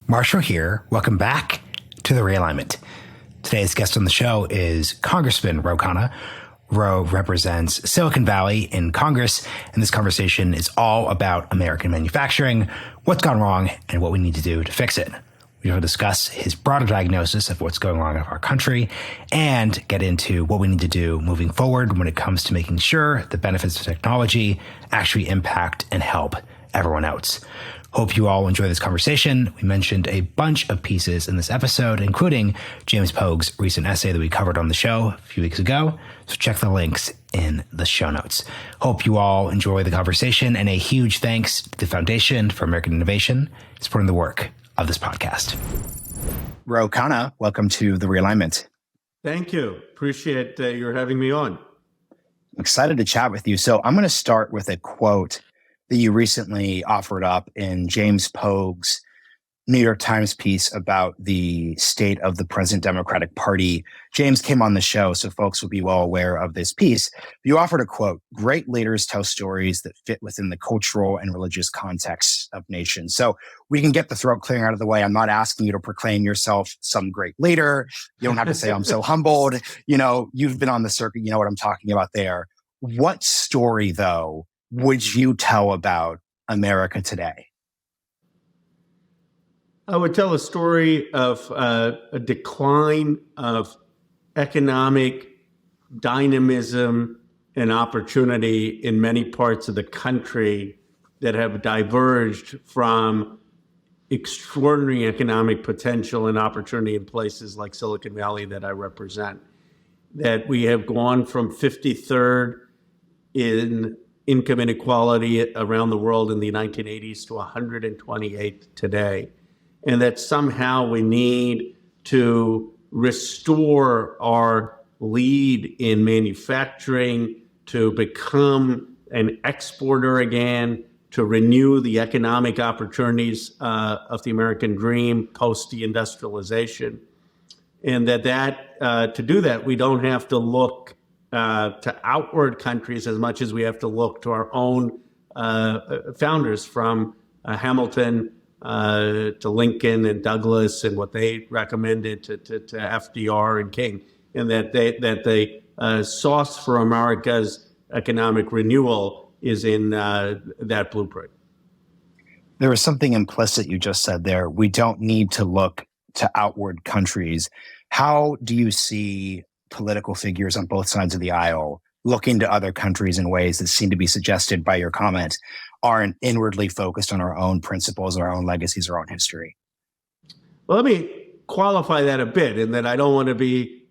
Marshall here. Welcome back to the Realignment. Today's guest on the show is Congressman Khanna. Ro represents Silicon Valley in Congress, and this conversation is all about American manufacturing, what's gone wrong, and what we need to do to fix it. We will discuss his broader diagnosis of what's going wrong in our country and get into what we need to do moving forward when it comes to making sure the benefits of technology actually impact and help everyone else. Hope you all enjoy this conversation. We mentioned a bunch of pieces in this episode, including James Pogue's recent essay that we covered on the show a few weeks ago. So check the links in the show notes. Hope you all enjoy the conversation, and a huge thanks to the Foundation for American Innovation supporting the work of this podcast. Khanna, welcome to the Realignment. Thank you. Appreciate your having me on. I'm excited to chat with you. So I'm going to start with a quote that you recently offered up in James Pogue's New York Times piece about the state of the present Democratic Party. James came on the show, so folks will be well aware of this piece. You offered a quote, "Great leaders tell stories that fit within the cultural and religious context of nations." So we can get the throat clearing out of the way. I'm not asking you to proclaim yourself some great leader. You don't have to say, "I'm so humbled." You've been on the circuit. You know what I'm talking about there. What story, though, would you tell about America today? I would tell a story of a decline of economic dynamism and opportunity in many parts of the country that have diverged from extraordinary economic potential and opportunity in places like Silicon Valley that I represent. That we have gone from 53rd in income inequality around the world in the 1980s to 128th today. And that somehow we need to restore our lead in manufacturing, to become an exporter again, to renew the economic opportunities of the American dream post-deindustrialization. And to do that, we don't have to look to outward countries as much as we have to look to our own founders, from Hamilton to Lincoln and Douglas and what they recommended to FDR and King, and that the sauce for America's economic renewal is in that blueprint. There was something implicit you just said there. We don't need to look to outward countries. How do you see political figures on both sides of the aisle looking to other countries in ways that seem to be suggested by your comment aren't inwardly focused on our own principles, our own legacies, our own history? Well, let me qualify that a bit, in that I don't want to be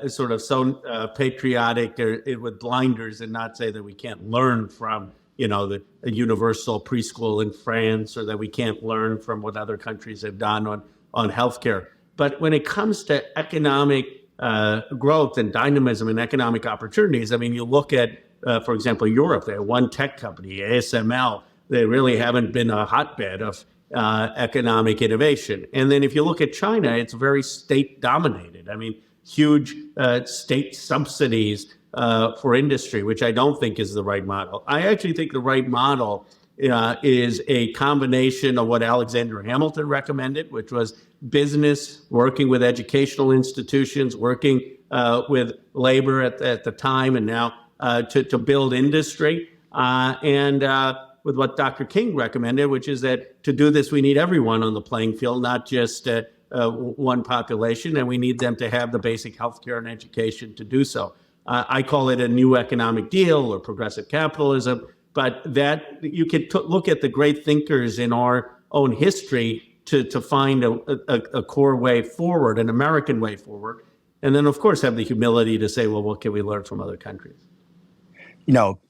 sort of so patriotic or with blinders and not say that we can't learn from, the universal preschool in France, or that we can't learn from what other countries have done on healthcare. But when it comes to economic growth and dynamism and economic opportunities, I mean, you look at, for example, Europe. They have one tech company, ASML. They really haven't been a hotbed of economic innovation. And then if you look at China, it's very state-dominated. I mean, huge state subsidies for industry, which I don't think is the right model. I actually think the right model is a combination of what Alexander Hamilton recommended, which was business working with educational institutions, working with labor at the time, and now to build industry, and with what Dr. King recommended, which is that to do this, we need everyone on the playing field, not just one population, and we need them to have the basic healthcare and education to do so. I call it a new economic deal or progressive capitalism, but that you could look at the great thinkers in our own history to find a core way forward, an American way forward, and then, of course, have the humility to say, well, what can we learn from other countries?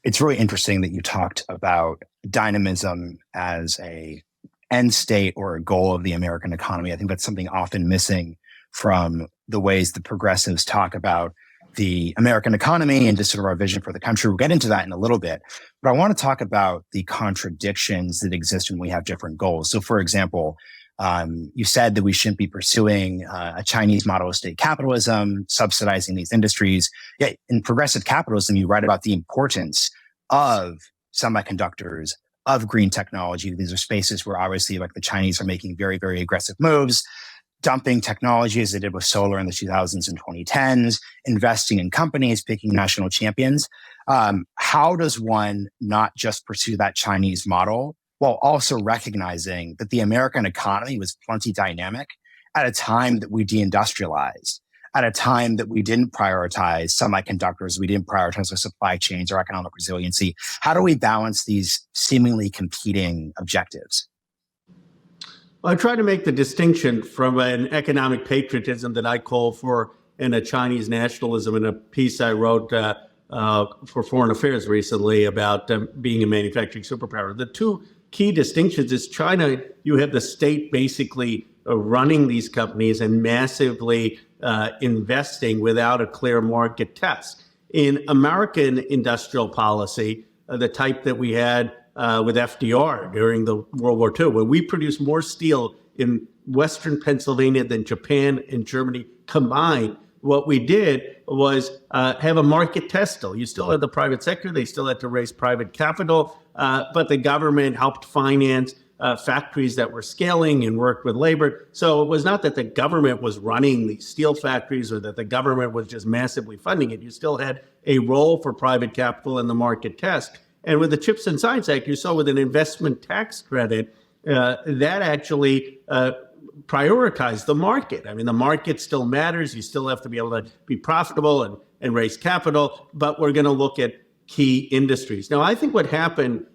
It's really interesting that you talked about dynamism as a end state or a goal of the American economy. I think that's something often missing from the ways the progressives talk about the American economy and just sort of our vision for the country. We'll get into that in a little bit, but I want to talk about the contradictions that exist when we have different goals. So, for example, you said that we shouldn't be pursuing a Chinese model of state capitalism, subsidizing these industries. Yet in progressive capitalism, you write about the importance of semiconductors, of green technology. These are spaces where obviously like the Chinese are making very, very aggressive moves, dumping technology as they did with solar in the 2000s and 2010s, investing in companies, picking national champions. How does one not just pursue that Chinese model while also recognizing that the American economy was plenty dynamic at a time that we deindustrialized, at a time that we didn't prioritize semiconductors, we didn't prioritize our supply chains or economic resiliency? How do we balance these seemingly competing objectives? Well, I try to make the distinction from an economic patriotism that I call for and a Chinese nationalism in a piece I wrote for Foreign Affairs recently about being a manufacturing superpower. The two key distinctions is China, you have the state basically running these companies and massively investing without a clear market test. In American industrial policy, the type that we had with FDR during the World War II, where we produced more steel in Western Pennsylvania than Japan and Germany combined, what we did was have a market test still. You still had the private sector. They still had to raise private capital, but the government helped finance factories that were scaling and worked with labor. So it was not that the government was running these steel factories or that the government was just massively funding it. You still had a role for private capital in the market test. And with the Chips and Science Act, you saw with an investment tax credit, that actually prioritized the market. I mean, the market still matters. You still have to be able to be profitable and raise capital, but we're going to look at key industries. Now, I think what happened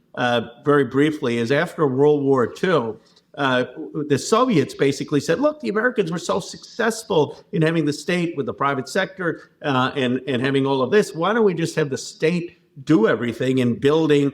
very briefly is after World War II, the Soviets basically said, look, the Americans were so successful in having the state with the private sector and having all of this. Why don't we just have the state do everything in building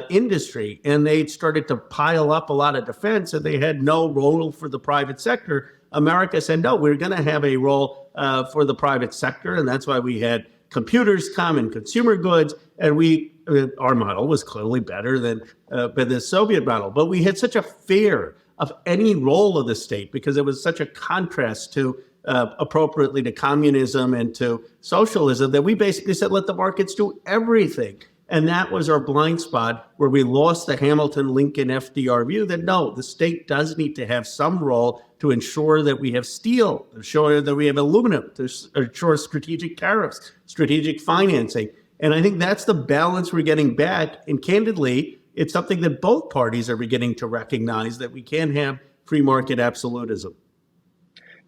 industry? And they started to pile up a lot of defense, and they had no role for the private sector. America said, no, we're going to have a role for the private sector. And that's why we had computers come and consumer goods. And our model was clearly better than the Soviet model. But we had such a fear of any role of the state because it was such a contrast to appropriately to communism and to socialism that we basically said, let the markets do everything. And that was our blind spot where we lost the Hamilton, Lincoln, FDR view that no, the state does need to have some role to ensure that we have steel, to ensure that we have aluminum, to ensure strategic tariffs, strategic financing. And I think that's the balance we're getting back. And candidly, it's something that both parties are beginning to recognize, that we can't have free market absolutism.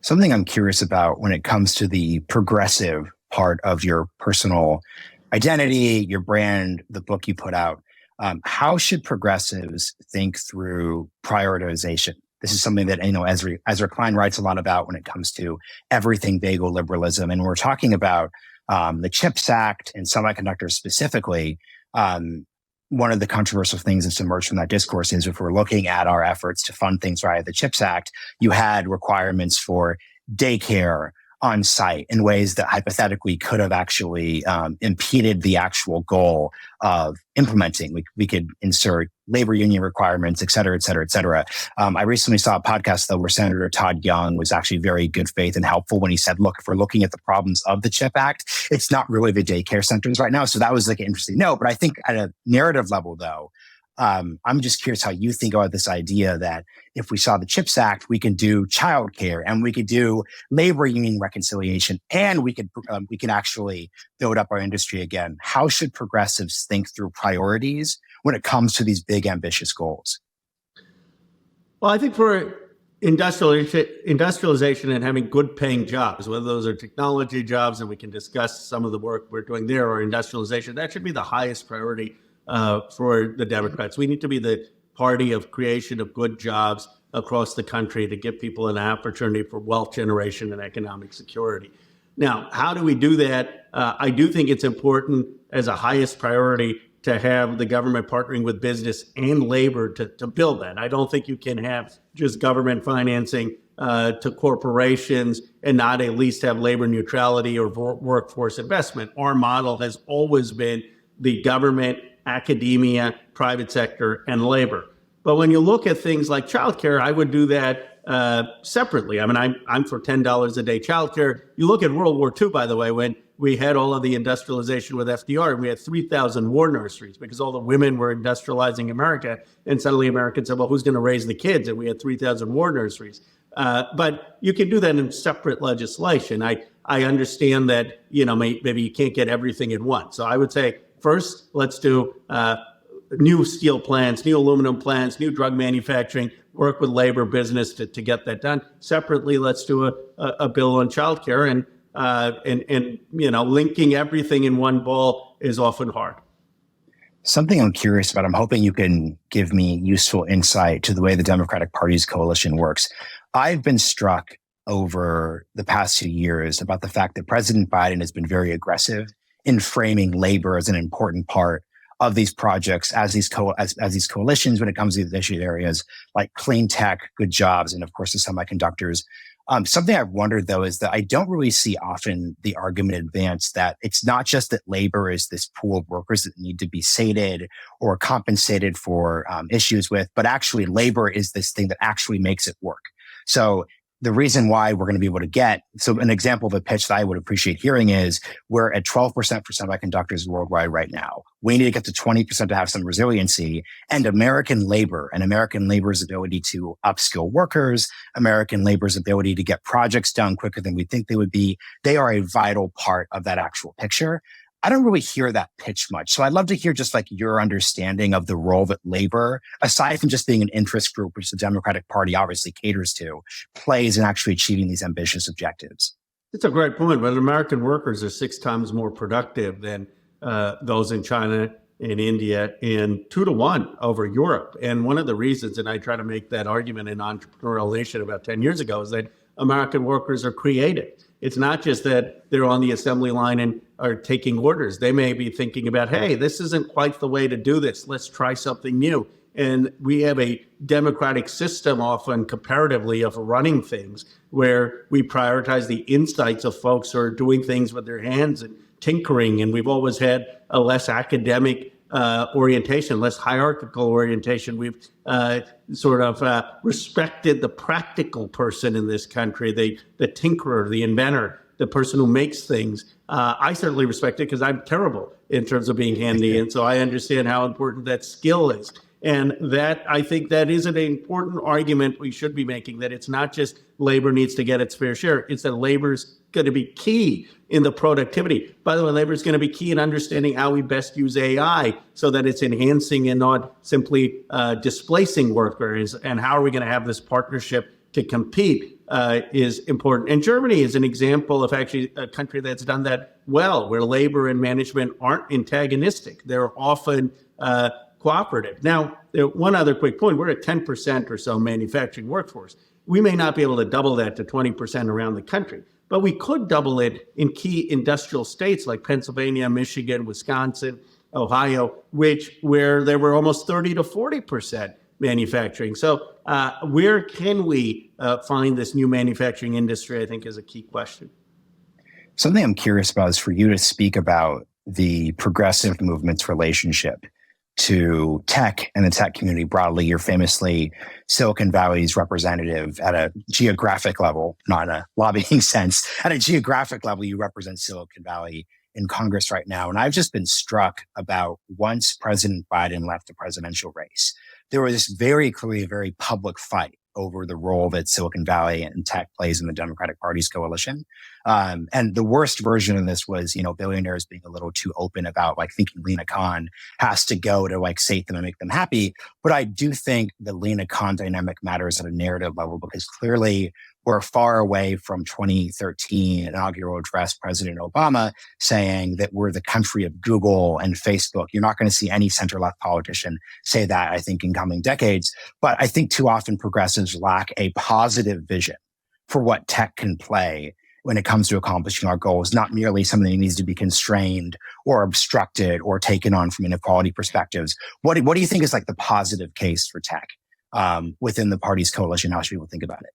Something I'm curious about when it comes to the progressive part of your personal identity, your brand, the book you put out, how should progressives think through prioritization? This is something that, Ezra Klein writes a lot about when it comes to everything bagel liberalism. And we're talking about the CHIPS Act and semiconductors specifically. One of the controversial things that's emerged from that discourse is if we're looking at our efforts to fund things via the CHIPS Act, you had requirements for daycare on site in ways that hypothetically could have actually impeded the actual goal of implementing. We could insert labor union requirements, et cetera, et cetera, et cetera. I recently saw a podcast, though, where Senator Todd Young was actually very good faith and helpful when he said, look, if we're looking at the problems of the CHIP Act, it's not really the daycare centers right now. So that was like an interesting note. But I think at a narrative level, though, I'm just curious how you think about this idea that if we saw the CHIPS Act, we can do childcare and we could do labor union reconciliation and we can actually build up our industry again. How should progressives think through priorities when it comes to these big, ambitious goals? Well, I think for industrialization and having good paying jobs, whether those are technology jobs, and we can discuss some of the work we're doing there, or industrialization, that should be the highest priority for the Democrats. We need to be the party of creation of good jobs across the country to give people an opportunity for wealth generation and economic security. Now, how do we do that? I do think it's important as a highest priority to have the government partnering with business and labor to build that. I don't think you can have just government financing to corporations and not at least have labor neutrality or workforce investment. Our model has always been the government, academia, private sector, and labor. But when you look at things like childcare, I would do that separately. I mean, I'm for $10 a day childcare. You look at World War II, by the way, when we had all of the industrialization with FDR, and we had 3,000 war nurseries because all the women were industrializing America. And suddenly Americans said, well, who's going to raise the kids? And we had 3,000 war nurseries. But you can do that in separate legislation. I understand that, maybe you can't get everything at once. So I would say, first, let's do new steel plants, new aluminum plants, new drug manufacturing, work with labor business to get that done. Separately, let's do a bill on childcare, and linking everything in one ball is often hard. Something I'm curious about, I'm hoping you can give me useful insight to the way the Democratic Party's coalition works. I've been struck over the past 2 years about the fact that President Biden has been very aggressive in framing labor as an important part of these projects, as these coalitions when it comes to these issue areas like clean tech, good jobs, and of course the semiconductors. Something I've wondered, though, is that I don't really see often the argument advanced that it's not just that labor is this pool of workers that need to be sated or compensated for issues with, but actually labor is this thing that actually makes it work. So the reason why we're going to be able to get, so an example of a pitch that I would appreciate hearing is we're at 12% for semiconductors worldwide right now. We need to get to 20% to have some resiliency, and American labor's ability to upskill workers, American labor's ability to get projects done quicker than we think they would be. They are a vital part of that actual picture. I don't really hear that pitch much. So I'd love to hear just like your understanding of the role that labor, aside from just being an interest group, which the Democratic Party obviously caters to, plays in actually achieving these ambitious objectives. It's a great point, but American workers are 6 times more productive than those in China and India, and 2 to 1 over Europe. And one of the reasons, and I try to make that argument in Entrepreneurial Nation about 10 years ago, is that American workers are creative. It's not just that they're on the assembly line and are taking orders. They may be thinking about, hey, this isn't quite the way to do this. Let's try something new. And we have a democratic system often comparatively of running things where we prioritize the insights of folks who are doing things with their hands and tinkering. And we've always had a less academic orientation, less hierarchical orientation. We've respected the practical person in this country, the tinkerer, the inventor, the person who makes things. I certainly respect it because I'm terrible in terms of being handy. And so I understand how important that skill is. And that, I think that is an important argument we should be making, that it's not just labor needs to get its fair share, it's that labor's going to be key in the productivity. By the way, labor is going to be key in understanding how we best use AI so that it's enhancing and not simply displacing workers. And how are we going to have this partnership to compete is important. And Germany is an example of actually a country that's done that well, where labor and management aren't antagonistic. They're often cooperative. Now, one other quick point, we're at 10% or so manufacturing workforce. We may not be able to double that to 20% around the country, but we could double it in key industrial states like Pennsylvania, Michigan, Wisconsin, Ohio, where there were almost 30 to 40% manufacturing. So where can we find this new manufacturing industry, I think is a key question. Something I'm curious about is for you to speak about the progressive movement's relationship to tech and the tech community broadly. You're famously Silicon Valley's representative at a geographic level, not in a lobbying sense. At a geographic level, you represent Silicon Valley in Congress right now. And I've just been struck about once President Biden left the presidential race, there was this very clearly a very public fight over the role that Silicon Valley and tech plays in the Democratic Party's coalition. And the worst version of this was, billionaires being a little too open about thinking Lena Khan has to go to sate them and make them happy. But I do think the Lena Khan dynamic matters at a narrative level because clearly we're far away from 2013 inaugural address President Obama saying that we're the country of Google and Facebook. You're not going to see any center-left politician say that, I think, in coming decades. But I think too often progressives lack a positive vision for what tech can play when it comes to accomplishing our goals, not merely something that needs to be constrained or obstructed or taken on from inequality perspectives. What do you think is the positive case for tech within the party's coalition? How should people think about it?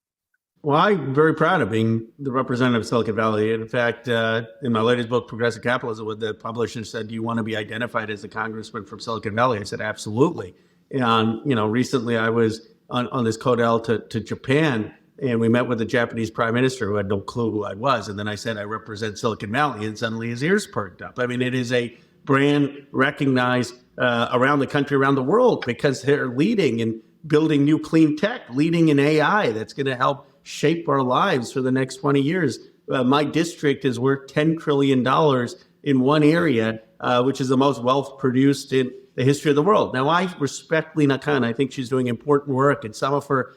Well, I'm very proud of being the representative of Silicon Valley. In fact, in my latest book, Progressive Capitalism, when the publisher said, do you want to be identified as a congressman from Silicon Valley? I said, absolutely. And, recently I was on this Codel to Japan, and we met with the Japanese prime minister who had no clue who I was. And then I said, I represent Silicon Valley, and suddenly his ears perked up. I mean, it is a brand recognized around the country, around the world, because they're leading in building new clean tech, leading in AI that's going to help shape our lives for the next 20 years. My district is worth $10 trillion in one area, which is the most wealth produced in the history of the world. Now, I respect Lina Khanna. I think she's doing important work, and some of her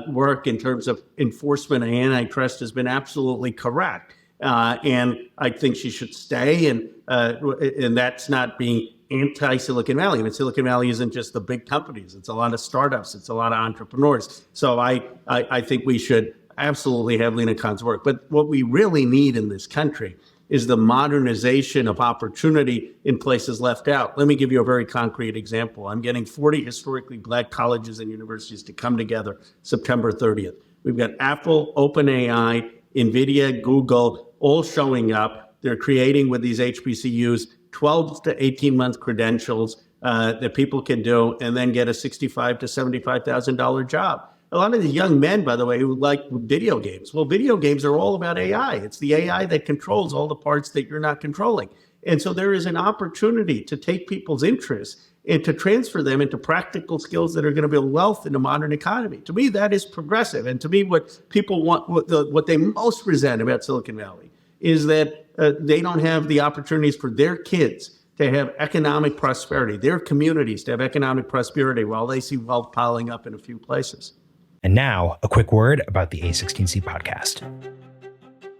work in terms of enforcement and antitrust has been absolutely correct. And I think she should stay, and that's not being anti-Silicon Valley. I mean, Silicon Valley isn't just the big companies. It's a lot of startups. It's a lot of entrepreneurs. So I think we should absolutely have Lina Khan's work. But what we really need in this country is the modernization of opportunity in places left out. Let me give you a very concrete example. I'm getting 40 historically Black colleges and universities to come together September 30th. We've got Apple, OpenAI, NVIDIA, Google, all showing up. They're creating with these HBCUs 12 to 18 month credentials that people can do and then get a $65,000 to $75,000 job. A lot of the young men, by the way, who like video games. Well, video games are all about AI. It's the AI that controls all the parts that you're not controlling. And so there is an opportunity to take people's interests and to transfer them into practical skills that are going to build wealth in the modern economy. To me, that is progressive. And to me, what people want, what they most resent about Silicon Valley is that they don't have the opportunities for their kids to have economic prosperity, their communities to have economic prosperity while they see wealth piling up in a few places. And now, a quick word about the A16Z podcast.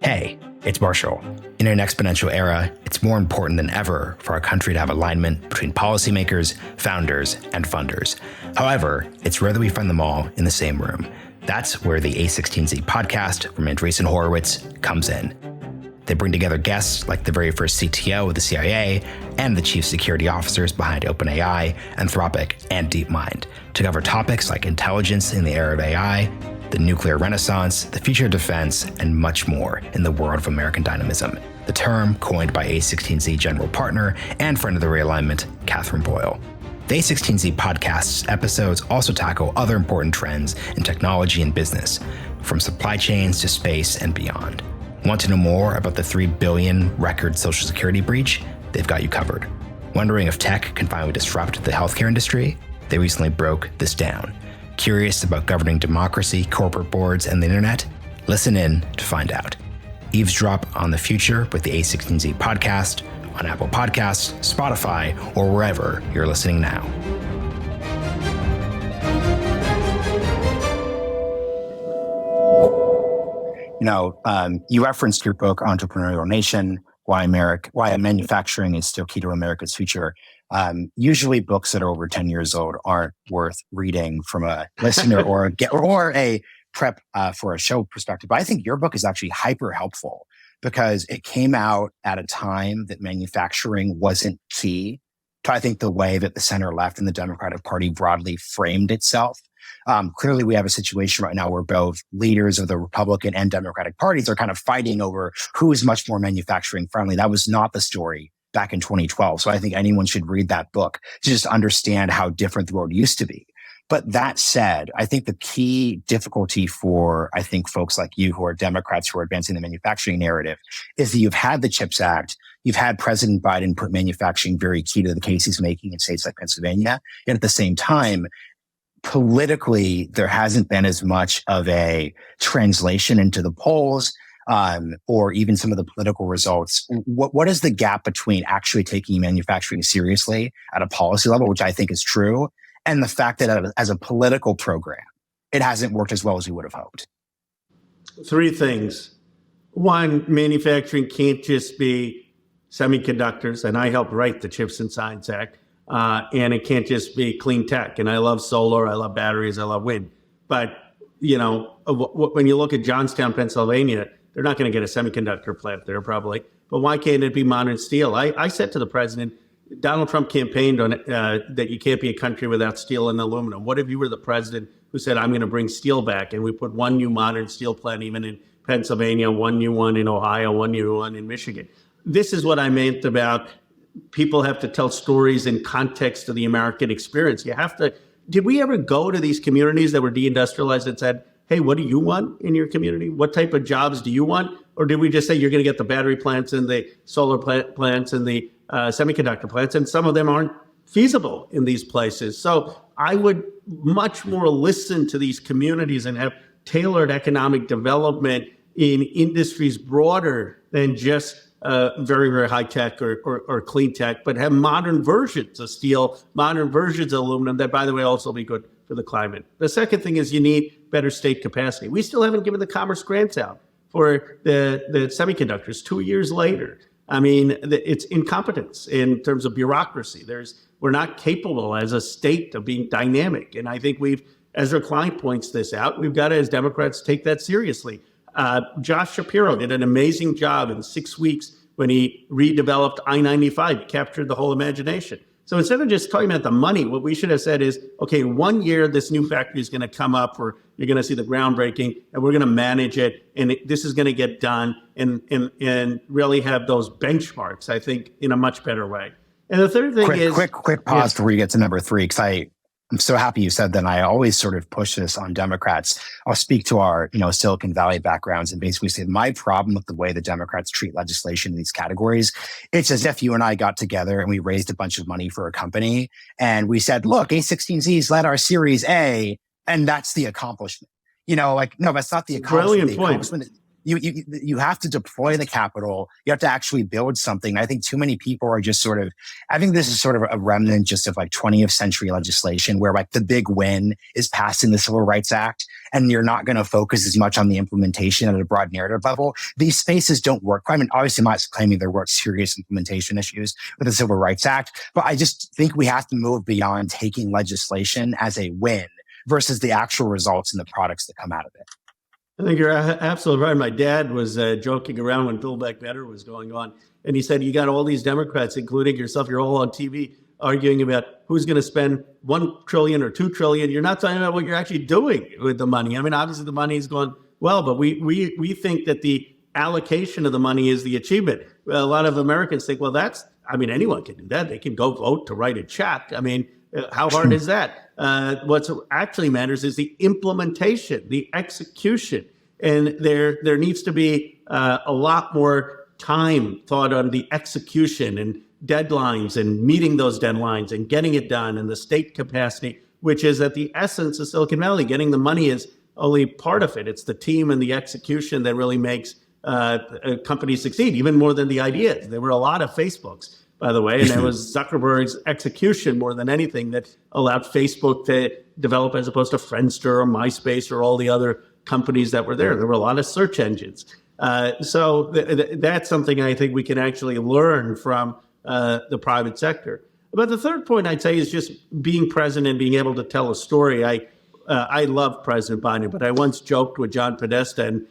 Hey, it's Marshall. In an exponential era, it's more important than ever for our country to have alignment between policymakers, founders, and funders. However, it's rare that we find them all in the same room. That's where the A16Z podcast from Andreessen Horowitz comes in. They bring together guests like the very first CTO of the CIA and the chief security officers behind OpenAI, Anthropic, and DeepMind to cover topics like intelligence in the era of AI, the nuclear renaissance, the future of defense, and much more in the world of American dynamism, the term coined by A16Z general partner and friend of the Realignment, Catherine Boyle. The A16Z podcast's episodes also tackle other important trends in technology and business, from supply chains to space and beyond. Want to know more about the $3 billion record Social Security breach? They've got you covered. Wondering if tech can finally disrupt the healthcare industry? They recently broke this down. Curious about governing democracy, corporate boards, and the internet? Listen in to find out. Eavesdrop on the future with the A16Z podcast on Apple Podcasts, Spotify, or wherever you're listening now. You referenced your book, Entrepreneurial Nation, why manufacturing is still key to America's future. Usually books that are over 10 years old aren't worth reading from a listener or a prep for a show perspective. But I think your book is actually hyper helpful because it came out at a time that manufacturing wasn't key to, I think, the way that the center left and the Democratic Party broadly framed itself. Clearly, we have a situation right now where both leaders of the Republican and Democratic parties are kind of fighting over who is much more manufacturing friendly. That was not the story back in 2012. So I think anyone should read that book to just understand how different the world used to be. But that said, I think the key difficulty for, I think, folks like you who are Democrats who are advancing the manufacturing narrative is that you've had the CHIPS Act. You've had President Biden put manufacturing very key to the case he's making in states like Pennsylvania. Yet at the same time, politically, there hasn't been as much of a translation into the polls or even some of the political results. What is the gap between actually taking manufacturing seriously at a policy level, which I think is true, and the fact that as a political program, it hasn't worked as well as we would have hoped? Three things. One, manufacturing can't just be semiconductors, and I helped write the Chips and Science Act. And it can't just be clean tech. And I love solar, I love batteries, I love wind. But, when you look at Johnstown, Pennsylvania, they're not going to get a semiconductor plant there probably. But why can't it be modern steel? I said to the president, Donald Trump campaigned on that you can't be a country without steel and aluminum. What if you were the president who said, I'm going to bring steel back? And we put one new modern steel plant even in Pennsylvania, one new one in Ohio, one new one in Michigan. This is what I meant about people have to tell stories in context of the American experience. Did we ever go to these communities that were deindustrialized and said, hey, what do you want in your community? What type of jobs do you want? Or did we just say you're going to get the battery plants and the solar plants and the semiconductor plants, and some of them aren't feasible in these places? So I would much more listen to these communities and have tailored economic development in industries broader than just very, very high tech or clean tech, but have modern versions of steel, modern versions of aluminum that, by the way, also be good for the climate. The second thing is you need better state capacity. We still haven't given the Commerce grants out for the semiconductors 2 years later. I mean, it's incompetence in terms of bureaucracy. We're not capable as a state of being dynamic. And I think Ezra Klein points this out, we've got to, as Democrats, take that seriously. Josh Shapiro did an amazing job in 6 weeks when he redeveloped I-95. He captured the whole imagination. So instead of just talking about the money, what we should have said is, okay, 1 year this new factory is going to come up, or you're going to see the groundbreaking, and we're going to manage it, and this is going to get done, and really have those benchmarks, I think, in a much better way. And the third thing is... Quick pause before you get to number three, because I'm so happy you said that. And I always sort of push this on Democrats. I'll speak to our, Silicon Valley backgrounds and basically say my problem with the way the Democrats treat legislation in these categories, it's as if you and I got together and we raised a bunch of money for a company and we said, look, A16Z's led our Series A, and that's the accomplishment. No, that's not the accomplishment. Brilliant point. You have to deploy the capital. You have to actually build something. I think too many people are just I think this is sort of a remnant just of 20th century legislation where the big win is passing the Civil Rights Act, and you're not going to focus as much on the implementation at a broad narrative level. These spaces don't work. I mean, obviously I'm not claiming there weren't serious implementation issues with the Civil Rights Act, but I just think we have to move beyond taking legislation as a win versus the actual results and the products that come out of it. I think you're absolutely right. My dad was joking around when Build Back Better was going on. And he said, you got all these Democrats, including yourself, you're all on TV arguing about who's going to spend $1 trillion or $2 trillion. You're not talking about what you're actually doing with the money. I mean, obviously the money's gone well, but we think that the allocation of the money is the achievement. A lot of Americans think, well, anyone can do that. They can go vote to write a check. I mean, how hard is that? What actually matters is the implementation, the execution. And there needs to be a lot more time thought on the execution and deadlines and meeting those deadlines and getting it done, and the state capacity, which is at the essence of Silicon Valley. Getting the money is only part of it. It's the team and the execution that really makes companies succeed, even more than the ideas. There were a lot of Facebooks, by the way, and it was Zuckerberg's execution more than anything that allowed Facebook to develop, as opposed to Friendster or MySpace or all the other companies that were there. There were a lot of search engines. So that's something I think we can actually learn from the private sector. But the third point I'd say is just being present and being able to tell a story. I love President Biden, but I once joked with John Podesta, and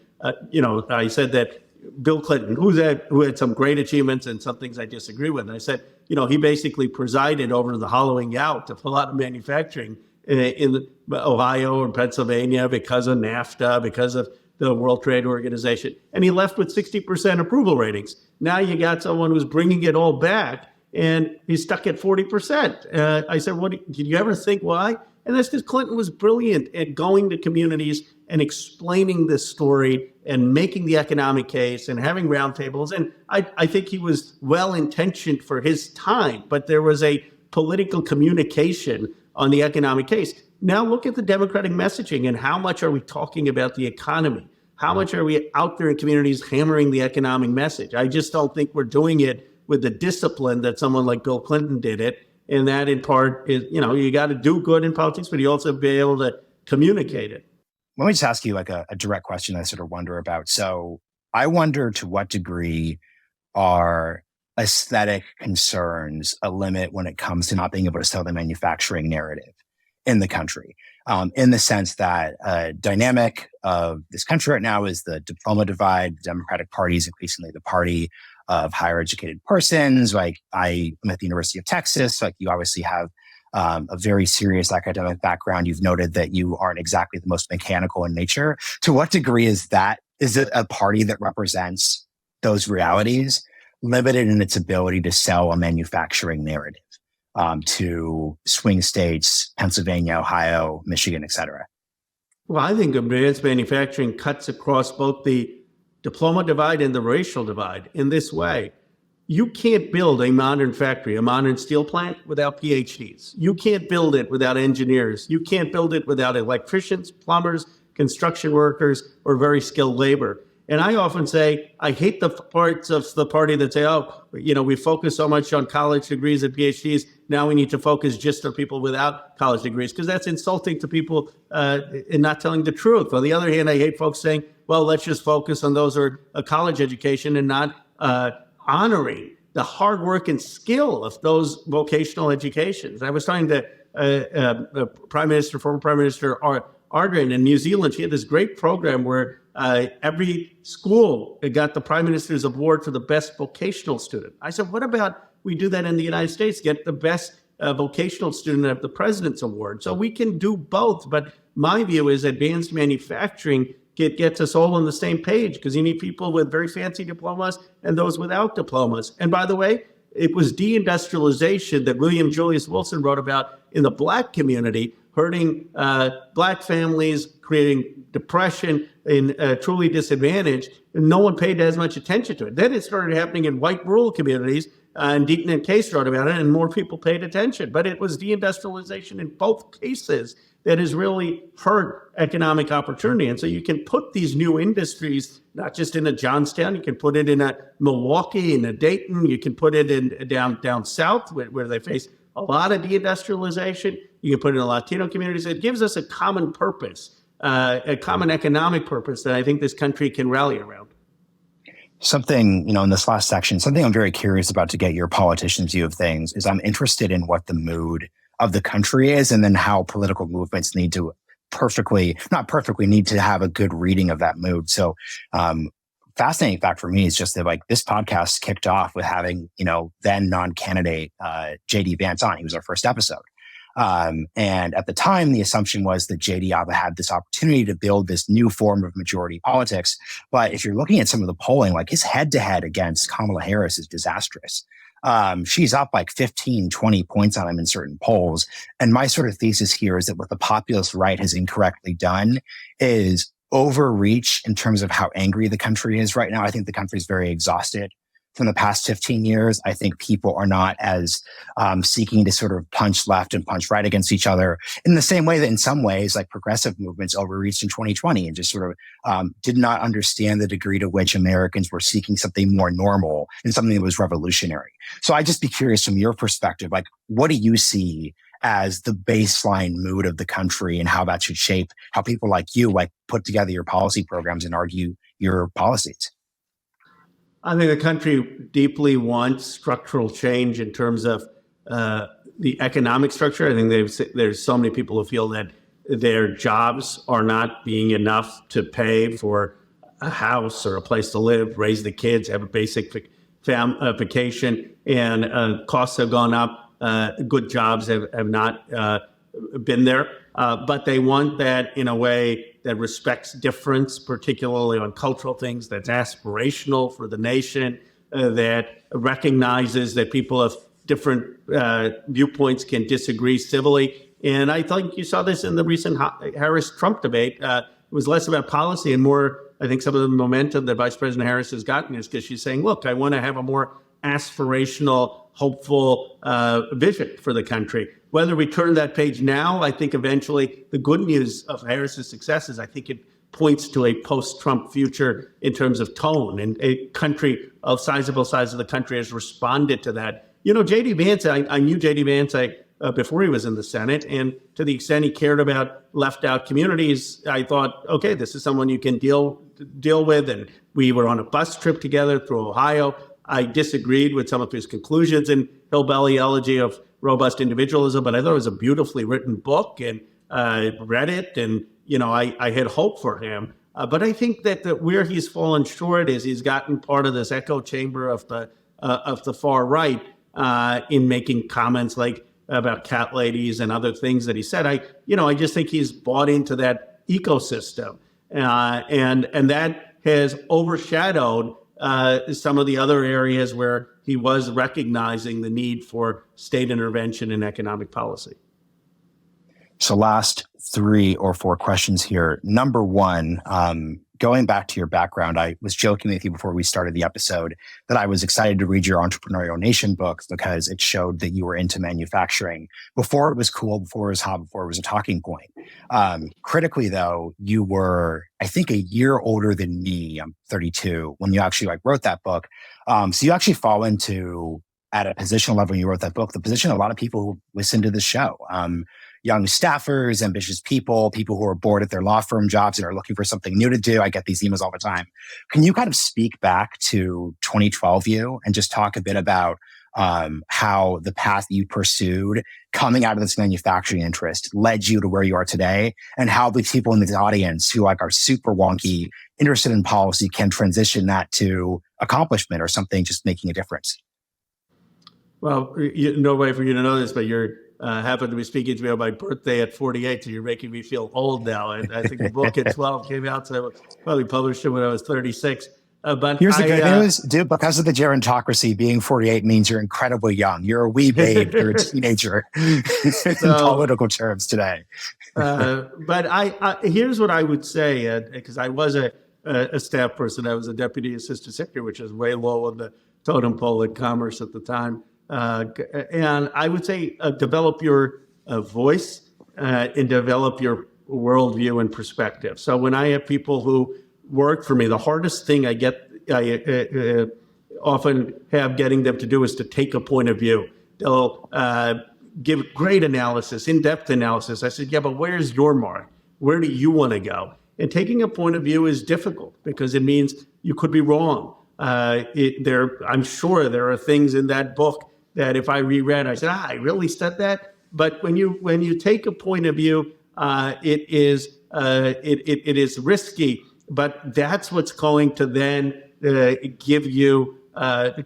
I said that Bill Clinton, who had some great achievements and some things I disagree with. And I said, he basically presided over the hollowing out of a lot of manufacturing in Ohio and Pennsylvania because of NAFTA, because of the World Trade Organization. And he left with 60% approval ratings. Now you got someone who's bringing it all back, and he's stuck at 40%. I said, did you ever think why? And that's because Clinton was brilliant at going to communities and explaining this story and making the economic case and having roundtables. And I think he was well-intentioned for his time, but there was a political communication on the economic case. Now look at the Democratic messaging, and how much are we talking about the economy? How much are we out there in communities hammering the economic message? I just don't think we're doing it with the discipline that someone like Bill Clinton did it. And that in part is, you got to do good in politics, but you also be able to communicate it. Let me just ask you a direct question I sort of wonder about. So I wonder to what degree are aesthetic concerns a limit when it comes to not being able to sell the manufacturing narrative in the country, in the sense that dynamic of this country right now is the diploma divide. The Democratic Party is increasingly the party of higher educated persons. Like I'm at the University of Texas. Like you obviously have a very serious academic background. You've noted that you aren't exactly the most mechanical in nature. To what degree is it a party that represents those realities limited in its ability to sell a manufacturing narrative to swing states, Pennsylvania, Ohio, Michigan, et cetera? Well, I think advanced manufacturing cuts across both the diploma divide and the racial divide in this way. You can't build a modern factory, a modern steel plant without PhDs. You can't build it without engineers. You can't build it without electricians, plumbers, construction workers, or very skilled labor. And I often say, I hate the parts of the party that say, oh, we focus so much on college degrees and PhDs. Now we need to focus just on people without college degrees, because that's insulting to people and not telling the truth. On the other hand, I hate folks saying, well, let's just focus on those who are a college education and not honoring the hard work and skill of those vocational educations. I was talking to former Prime Minister Ardern in New Zealand. She had this great program where every school got the Prime Minister's Award for the best vocational student. I said, what about we do that in the United States, get the best vocational student of the President's Award? So we can do both. But my view is advanced manufacturing gets us all on the same page, because you need people with very fancy diplomas and those without diplomas. And by the way, it was deindustrialization that William Julius Wilson wrote about in the Black community, hurting Black families, creating depression and truly disadvantaged. And no one paid as much attention to it. Then it started happening in white rural communities, and Deaton and Case wrote about it, and more people paid attention. But it was deindustrialization in both cases that has really hurt economic opportunity. And so you can put these new industries, not just in a Johnstown, you can put it in a Milwaukee, in a Dayton, you can put it in down south where they face a lot of deindustrialization. You can put it in Latino communities. It gives us a common purpose, a common economic purpose that I think this country can rally around. Something, in this last section, something I'm very curious about to get your politician's view of things is I'm interested in what the mood of the country is, and then how political movements need to need to have a good reading of that mood. So, fascinating fact for me is just that this podcast kicked off with having, then non-candidate JD Vance on. He was our first episode. And at the time, the assumption was that JD had this opportunity to build this new form of majority politics. But if you're looking at some of the polling, his head-to-head against Kamala Harris is disastrous. She's up 15, 20 points on him in certain polls. And my sort of thesis here is that what the populist right has incorrectly done is overreach in terms of how angry the country is right now. I think the country is very exhausted from the past 15 years. I think people are not as seeking to sort of punch left and punch right against each other in the same way that in some ways progressive movements overreached in 2020 and just sort of did not understand the degree to which Americans were seeking something more normal and something that was revolutionary. So I'd just be curious from your perspective, what do you see as the baseline mood of the country and how that should shape how people like you put together your policy programs and argue your policies? I think the country deeply wants structural change in terms of the economic structure. I think there's so many people who feel that their jobs are not being enough to pay for a house or a place to live, raise the kids, have a basic vacation, and costs have gone up. Good jobs have not been there, but they want that in a way that respects difference, particularly on cultural things, that's aspirational for the nation, that recognizes that people of different viewpoints can disagree civilly. And I think you saw this in the recent Harris-Trump debate. It was less about policy and more, I think some of the momentum that Vice President Harris has gotten is because she's saying, look, I want to have a more aspirational, hopeful vision for the country. Whether we turn that page now, I think eventually the good news of Harris's success is I think it points to a post-Trump future in terms of tone, and a country of sizable size of the country has responded to that. J.D. Vance, I knew J.D. Vance before he was in the Senate, and to the extent he cared about left out communities, I thought, okay, this is someone you can deal with. And we were on a bus trip together through Ohio. I disagreed with some of his conclusions in Hillbilly Elegy of Robust Individualism, but I thought it was a beautifully written book, and I read it, and I had hope for him. But I think that where he's fallen short is he's gotten part of this echo chamber of the far right in making comments about cat ladies and other things that he said. I just think he's bought into that ecosystem, and that has overshadowed some of the other areas where he was recognizing the need for state intervention in economic policy. So last 3 or 4 questions here. Number one, going back to your background, I was joking with you before we started the episode that I was excited to read your Entrepreneurial Nation book because it showed that you were into manufacturing before it was cool, before it was hot, before it was a talking point. Critically, though, you were, I think, a year older than me. I'm 32 when you actually wrote that book. So you actually fall into, at a positional level when you wrote that book, the position of a lot of people who listen to the show. Young staffers, ambitious people who are bored at their law firm jobs and are looking for something new to do. I get these emails all the time. Can you kind of speak back to 2012 you and just talk a bit about how the path you pursued coming out of this manufacturing interest led you to where you are today, and how the people in the audience who are super wonky, interested in policy can transition that to accomplishment or something just making a difference? Well, no way for you to know this, but you're happened to be speaking to me on my birthday at 48, so you're making me feel old now. And I think the book at 12 came out, so I probably published it when I was 36. But here's the good news, dude, because of the gerontocracy, being 48 means you're incredibly young. You're a wee babe, you're a teenager in political terms today. But here's what I would say, because I was a staff person. I was a deputy assistant secretary, which is way low on the totem pole in commerce at the time. And I would say develop your voice and develop your worldview and perspective. So when I have people who work for me, the hardest thing I often have getting them to do is to take a point of view. They'll give great analysis, in-depth analysis. I said, yeah, but where's your mark? Where do you want to go? And taking a point of view is difficult because it means you could be wrong. I'm sure there are things in that book that if I reread, I said, I really said that. But when you take a point of view, it is risky, but that's what's going to then give you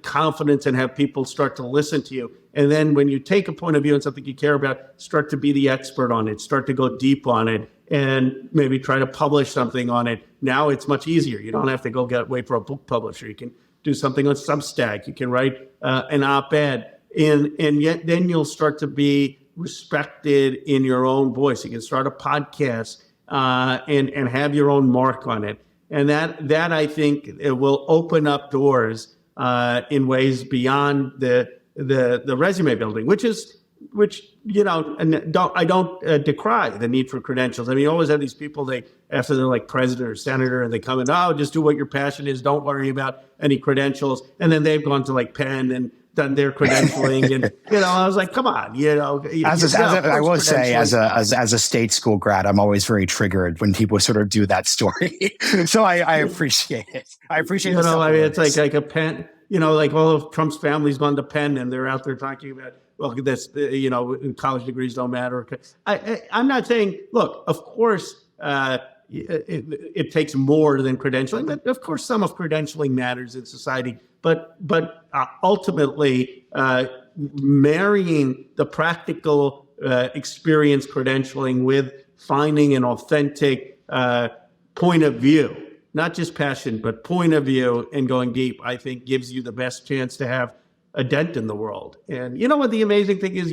confidence and have people start to listen to you. And then when you take a point of view on something you care about, start to be the expert on it, start to go deep on it, and maybe try to publish something on it. Now it's much easier. You don't have to wait for a book publisher. You can do something on Substack. You can write an op-ed. And yet then you'll start to be respected in your own voice. You can start a podcast and have your own mark on it. And that I think it will open up doors in ways beyond the resume building, which and I don't decry the need for credentials. I mean, you always have these people, after they're like president or senator, and they come in, just do what your passion is. Don't worry about any credentials. And then they've gone to Penn and done their credentialing, and I was like, come on, I will say, as a state school grad, I'm always very triggered when people sort of do that story. So I appreciate it. I appreciate it. I mean, it's like a Penn, like all of Trump's family's gone to Penn, and they're out there talking about, well, this, college degrees don't matter. I'm not saying, look, of course, it takes more than credentialing, but of course, some of credentialing matters in society. But ultimately, marrying the practical experience credentialing with finding an authentic point of view, not just passion, but point of view, and going deep, I think gives you the best chance to have a dent in the world. And you know what the amazing thing is?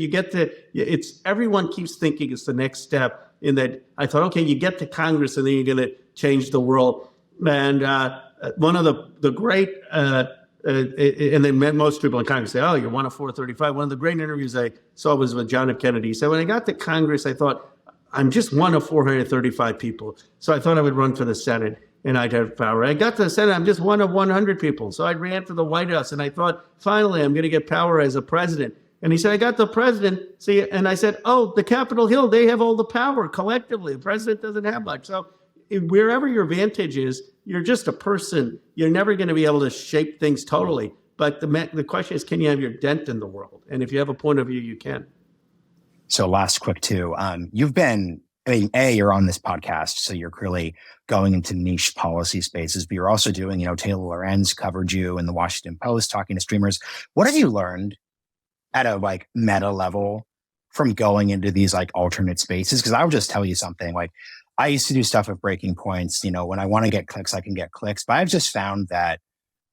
Everyone keeps thinking it's the next step, in that I thought, okay, you get to Congress and then you're going to change the world. And one of the great, and then most people in Congress say, you're one of 435. One of the great interviews I saw was with John F. Kennedy. He said, when I got to Congress, I thought, I'm just one of 435 people. So I thought I would run for the Senate and I'd have power. I got to the Senate, I'm just one of 100 people. So I ran for the White House and I thought, finally, I'm going to get power as a president. And he said, I got the president. And I said, the Capitol Hill, they have all the power collectively. The president doesn't have much. So wherever your vantage is, you're just a person. You're never going to be able to shape things totally. But the question is, can you have your dent in the world? And if you have a point of view, you can. So last quick too, you've been, you're on this podcast, so you're clearly going into niche policy spaces, but you're also doing, Taylor Lorenz covered you in the Washington Post talking to streamers. What have you learned at a meta level from going into these alternate spaces? Because I will just tell you something, I used to do stuff with breaking points. When I want to get clicks, I can get clicks, but I've just found that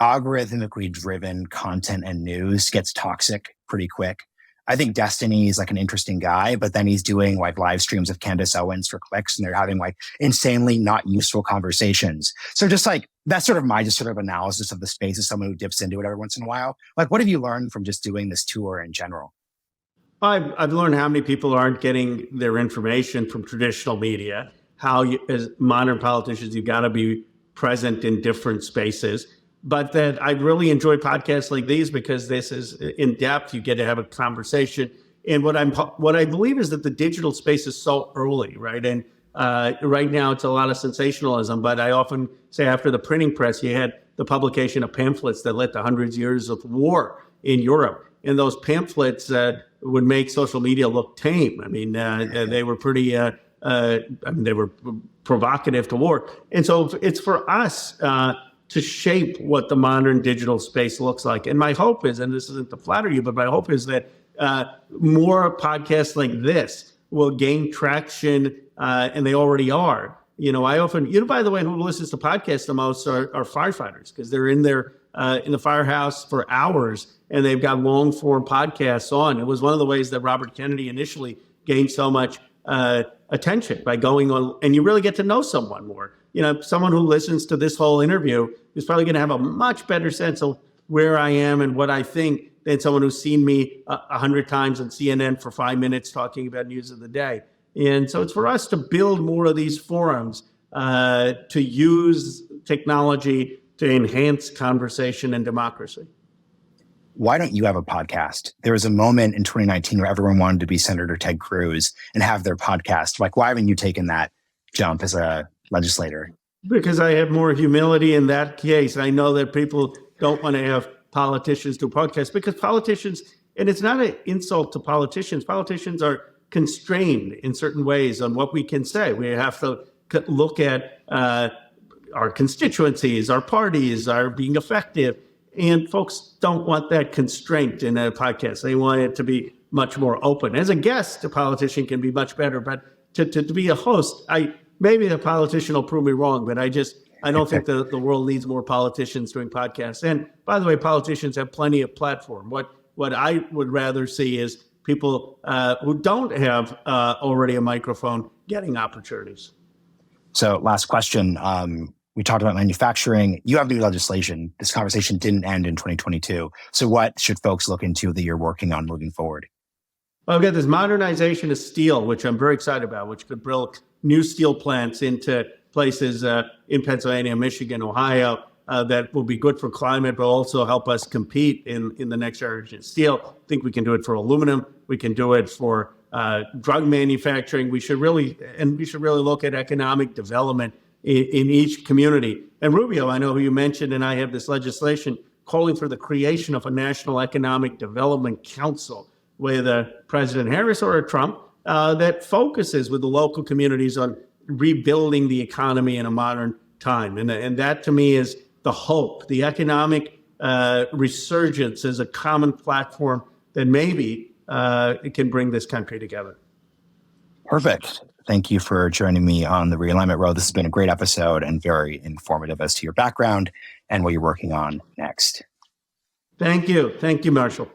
algorithmically driven content and news gets toxic pretty quick. I think Destiny is like an interesting guy, but then he's doing like live streams of Candace Owens for clicks, and they're having like insanely not useful conversations. So just like that's sort of my just sort of analysis of the space as someone who dips into it every once in a while. Like, what have you learned from just doing this tour in general? I've learned how many people aren't getting their information from traditional media, how you, as modern politicians, you got to be present in different spaces. But that I really enjoy podcasts like these because this is in depth. You get to have a conversation. And what I believe is that the digital space is so early, right? And right now it's a lot of sensationalism. But I often say after the printing press, you had the publication of pamphlets that led to hundreds of years of war in Europe. And those pamphlets would make social media look tame. I mean, they were pretty, they were provocative to war. And so it's for us to shape what the modern digital space looks like. And my hope is, and this isn't to flatter you, but my hope is that more podcasts like this will gain traction, and they already are. I often, by the way, who listens to podcasts the most are firefighters, because they're in there in the firehouse for hours, and they've got long form podcasts on. It was one of the ways that Robert Kennedy initially gained so much attention, by going on, and you really get to know someone more. Someone who listens to this whole interview is probably going to have a much better sense of where I am and what I think than someone who's seen me 100 times on CNN for 5 minutes talking about news of the day. And so it's for us to build more of these forums, to use technology to enhance conversation and democracy. Why don't you have a podcast? There was a moment in 2019 where everyone wanted to be Senator Ted Cruz and have their podcast. Like, why haven't you taken that jump as a legislator? Because I have more humility in that case. I know that people don't want to have politicians do podcasts, because politicians, and it's not an insult to politicians, politicians are constrained in certain ways on what we can say. We have to look at our constituencies, our parties, our being effective. And folks don't want that constraint in a podcast. They want it to be much more open. As a guest, a politician can be much better, but to be a host, maybe the politician will prove me wrong, but I don't think the world needs more politicians doing podcasts. And by the way, politicians have plenty of platform. What I would rather see is people who don't have already a microphone getting opportunities. So last question. We talked about manufacturing. You have new legislation. This conversation didn't end in 2022. So what should folks look into that you're working on moving forward? Well, I've got this modernization of steel, which I'm very excited about, which could build new steel plants into places in Pennsylvania, Michigan, Ohio, that will be good for climate, but also help us compete in the next generation of steel. I think we can do it for aluminum. We can do it for drug manufacturing. We should really look at economic development in each community. And Rubio, I know who you mentioned, and I have this legislation calling for the creation of a National Economic Development Council with President Harris or a Trump that focuses with the local communities on rebuilding the economy in a modern time. And that to me is the hope. The economic resurgence is a common platform that maybe it can bring this country together. Perfect. Thank you for joining me on the Realignment Road. This has been a great episode and very informative as to your background and what you're working on next. Thank you. Thank you, Marshall.